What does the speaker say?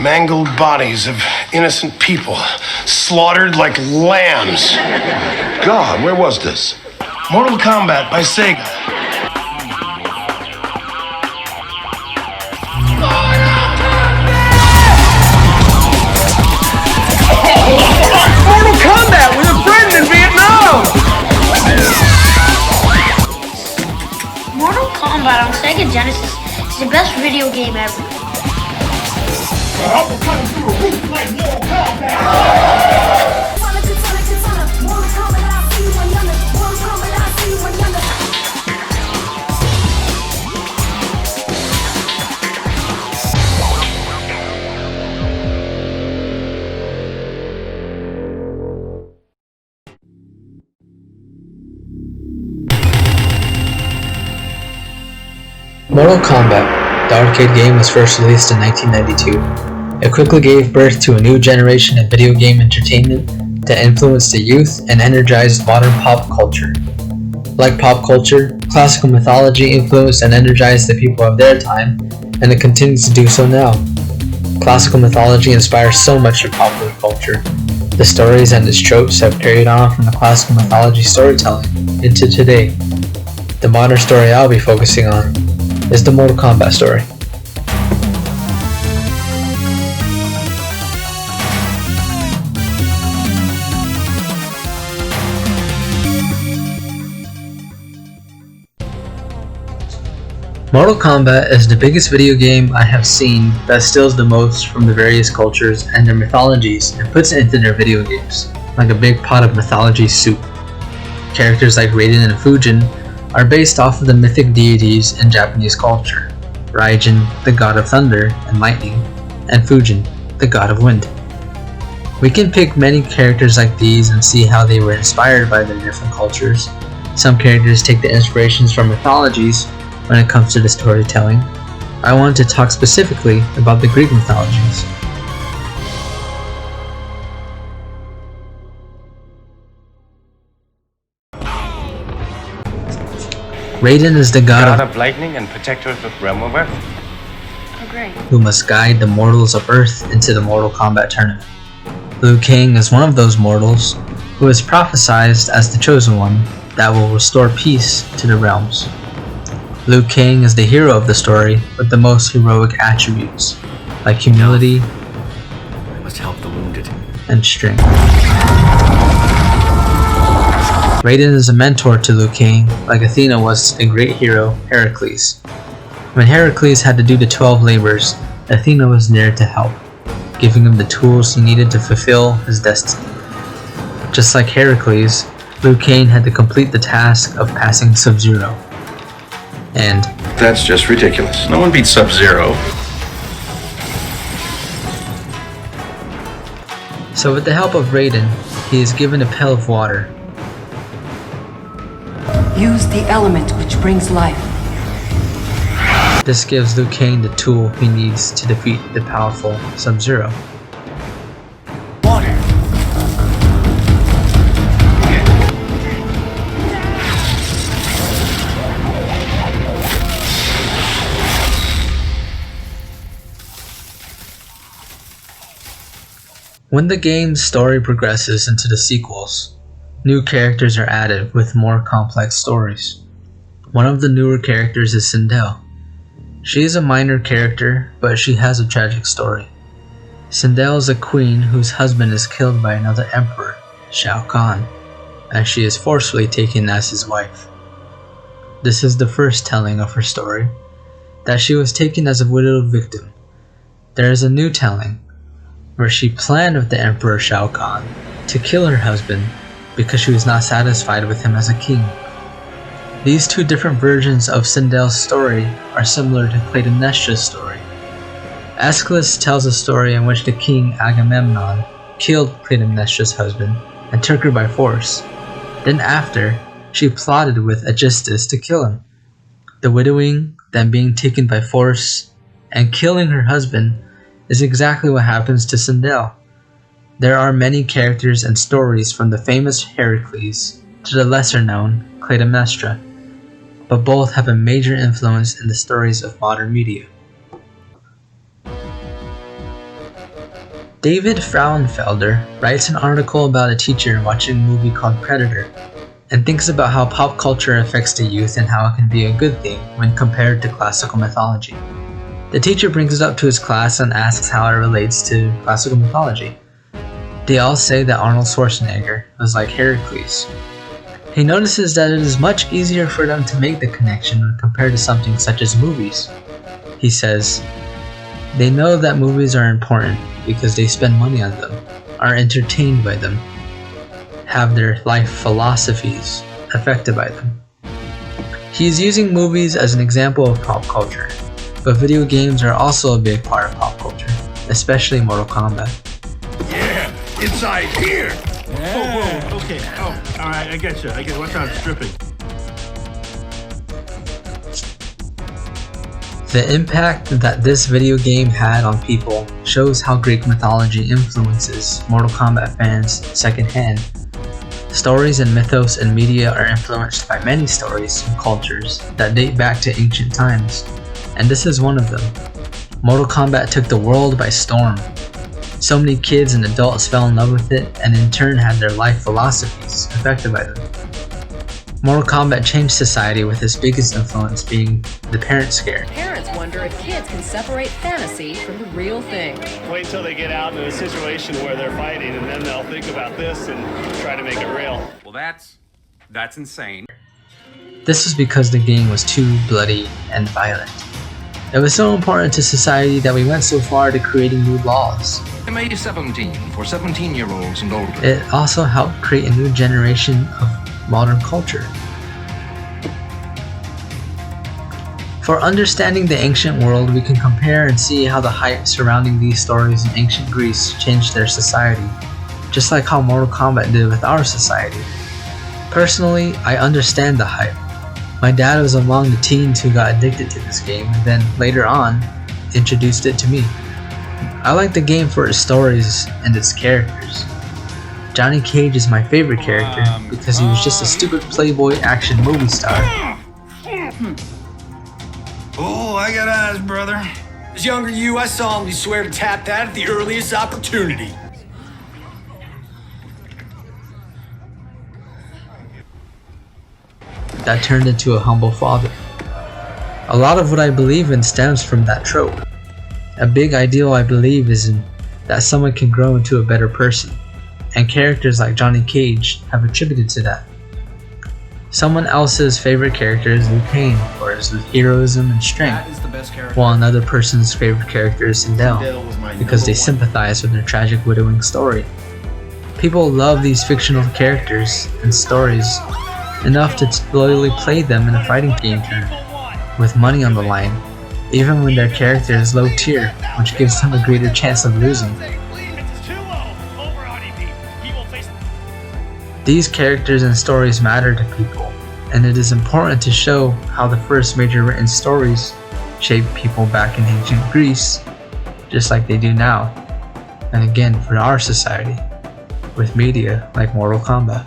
Mangled bodies of innocent people, slaughtered like lambs. God, where was this? Mortal Kombat by Sega. Mortal Kombat with a friend in Vietnam! Mortal Kombat on Sega Genesis is the best video game ever. Mortal Kombat, the arcade game, was first released in 1992. It quickly gave birth to a new generation of video game entertainment that influenced the youth and energized modern pop culture. Like pop culture, classical mythology influenced and energized the people of their time, and it continues to do so now. Classical mythology inspires so much of popular culture. The stories and its tropes have carried on from the classical mythology storytelling into today. The modern story I'll be focusing on is the Mortal Kombat story. Mortal Kombat is the biggest video game I have seen that steals the most from the various cultures and their mythologies and puts it into their video games, like a big pot of mythology soup. Characters like Raiden and Fujin are based off of the mythic deities in Japanese culture: Raijin, the god of thunder and lightning, and Fujin, the god of wind. We can pick many characters like these and see how they were inspired by their different cultures. Some characters take the inspirations from mythologies when it comes to the storytelling. I want to talk specifically about the Greek mythologies. Raiden is the god of lightning and protector of the realm of Earth. Oh, great. who must guide the mortals of Earth into the Mortal Kombat tournament. Liu Kang is one of those mortals who is prophesied as the chosen one that will restore peace to the realms. Liu Kang is the hero of the story with the most heroic attributes, like humility I must help the wounded and strength. Raiden is a mentor to Liu Kang, like Athena was to the great hero Heracles. When Heracles had to do the 12 labors, Athena was there to help, giving him the tools he needed to fulfill his destiny. Just like Heracles, Liu Kang had to complete the task of passing Sub-Zero. And That's just ridiculous. No one beats Sub-Zero. so with the help of Raiden, he is given a pail of water. Use the element which brings life. This gives Liu Kang the tool he needs to defeat the powerful Sub-Zero. water. When the game's story progresses into the sequels, new characters are added with more complex stories. One of the newer characters is Sindel. She is a minor character, but she has a tragic story. Sindel is a queen whose husband is killed by another emperor, Shao Kahn, and she is forcefully taken as his wife. This is the first telling of her story, that she was taken as a widowed victim. There is a new telling, where she planned with the Emperor Shao Kahn to kill her husband because she was not satisfied with him as a king. These two different versions of Sindel's story are similar to Clytemnestra's story. Aeschylus tells a story in which the king Agamemnon killed Clytemnestra's husband and took her by force. Then after, she plotted with Aegisthus to kill him. The widowing, then being taken by force, and killing her husband is exactly what happens to Sindel. There are many characters and stories from the famous Heracles to the lesser known Clytemnestra, but both have a major influence in the stories of modern media. David Frauenfelder writes an article about a teacher watching a movie called Predator and thinks about how pop culture affects the youth and how it can be a good thing when compared to classical mythology. The teacher brings it up to his class and asks how it relates to classical mythology. They all say that Arnold Schwarzenegger was like Heracles. He notices that it is much easier for them to make the connection when compared to something such as movies. He says, "They know that movies are important because they spend money on them, are entertained by them, have their life philosophies affected by them." He is using movies as an example of pop culture, but video games are also a big part of pop culture, especially Mortal Kombat. Yeah, inside here. Whoa, okay. Oh, all right, I get you. Watch out, I'm stripping. The impact that this video game had on people shows how Greek mythology influences Mortal Kombat fans secondhand. Stories and mythos and media are influenced by many stories and cultures that date back to ancient times, and this is one of them. Mortal Kombat took the world by storm. So many kids and adults fell in love with it and in turn had their life philosophies affected by them. Mortal Kombat changed society with its biggest influence being the parent scare. Parents wonder if kids can separate fantasy from the real thing. Wait till they get out in a situation where they're fighting and then they'll think about this and try to make it real. Well, that's insane. This was because the game was too bloody and violent. It was so important to society that we went so far to creating new laws. MA 17 for 17-year-olds and older. It also helped create a new generation of modern culture. For understanding the ancient world, we can compare and see how the hype surrounding these stories in ancient Greece changed their society, just like how Mortal Kombat did with our society. Personally, I understand the hype. My dad was among the teens who got addicted to this game and then later on introduced it to me. I like the game for its stories and its characters. Johnny Cage is my favorite character because he was just a stupid playboy action movie star. Oh, I got eyes, brother. As younger you, I solemnly swear to tap that at the earliest opportunity. That turned into a humble father. A lot of what I believe in stems from that trope. A big ideal I believe is that someone can grow into a better person, and characters like Johnny Cage have attributed to that. Someone else's favorite character is Liu Kang for his heroism and strength, while another person's favorite character is Sindel because they sympathize with their tragic widowing story. People love these fictional characters and stories enough to loyally play them in a fighting game tournament with money on the line, even when their character is low tier, which gives them a greater chance of losing. These characters and stories matter to people, and it is important to show how the first major written stories shaped people back in ancient Greece, just like they do now, and again for our society, with media like Mortal Kombat.